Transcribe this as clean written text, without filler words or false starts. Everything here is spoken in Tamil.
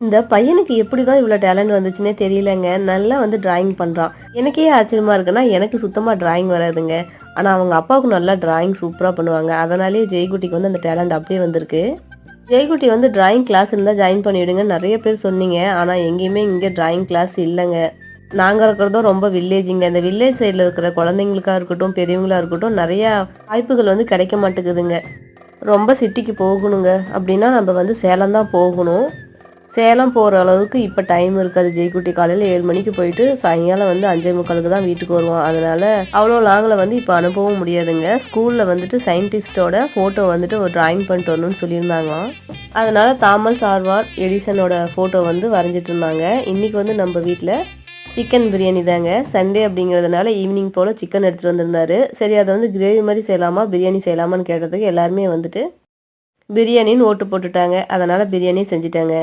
இந்த பையனுக்கு எப்படி தான் இவ்வளோ டேலண்ட் வந்துச்சுன்னே தெரியலங்க. நல்லா வந்து டிராயிங் பண்றான். எனக்கே ஆச்சரியமா இருக்குன்னா, எனக்கு சுத்தமா டிராயிங் வராதுங்க. ஆனா அவங்க அப்பாவுக்கு நல்லா டிராயிங் சூப்பரா பண்ணுவாங்க. அதனாலேயே ஜெய்குட்டிக்கு வந்து அந்த டேலண்ட் அப்படியே வந்திருக்கு. ஜெய்குட்டி வந்து டிராயிங் கிளாஸ் இருந்தா ஜாயின் பண்ணி விடுங்கன்னு நெறைய பேர் சொன்னீங்க. ஆனா எங்கேயுமே இங்க டிராயிங் கிளாஸ் இல்லங்க. நாங்க இருக்கிறதும் ரொம்ப வில்லேஜுங்க. இந்த வில்லேஜ் சைடுல இருக்கிற குழந்தைங்களுக்கா இருக்கட்டும், பெரியவங்களா இருக்கட்டும், நெறையா வாய்ப்புகள் வந்து கிடைக்க மாட்டேங்குதுங்க. ரொம்ப சிட்டிக்கு போகணுங்க. அப்படின்னா நம்ம வந்து சேலம் தான் போகணும். சேலம் போற அளவுக்கு இப்ப டைம் இருக்காது. ஜெய்குட்டி காலையில 7 மணிக்கு போயிட்டு, சாயங்காலம் வந்து 5:45க்கு தான் வீட்டுக்கு வருவான். அதனால அவ்வளோ லாங்ல வந்து இப்ப அனுப்பவும் முடியாதுங்க. ஸ்கூல்ல வந்துட்டு சயின்டிஸ்ட்டோட ஃபோட்டோ வந்துட்டு ஒரு டிராயிங் பண்ணிட்டு வரணும்னு சொல்லியிருந்தாங்களாம். அதனால தாமஸ் ஆல்வா எடிசனோட ஃபோட்டோ வந்து வரைஞ்சிட்டு இருந்தாங்க. இன்னைக்கு வந்து நம்ம வீட்ல சிக்கன் பிரியாணி தாங்க. சண்டே அப்படிங்கிறதுனால ஈவினிங் போல சிக்கன் எடுத்துட்டு வந்திருந்தாரு. சரி அத வந்து கிரேவி மாரி செய்யலாமா? பிரியாணி செய்யலாமான்னு கேட்டதுக்கு எல்லாருமே வந்துட்டு பிரியாணின்னு ஓட்டு போட்டுட்டாங்க. அதனால பிரியாணி செஞ்சுட்டேங்க.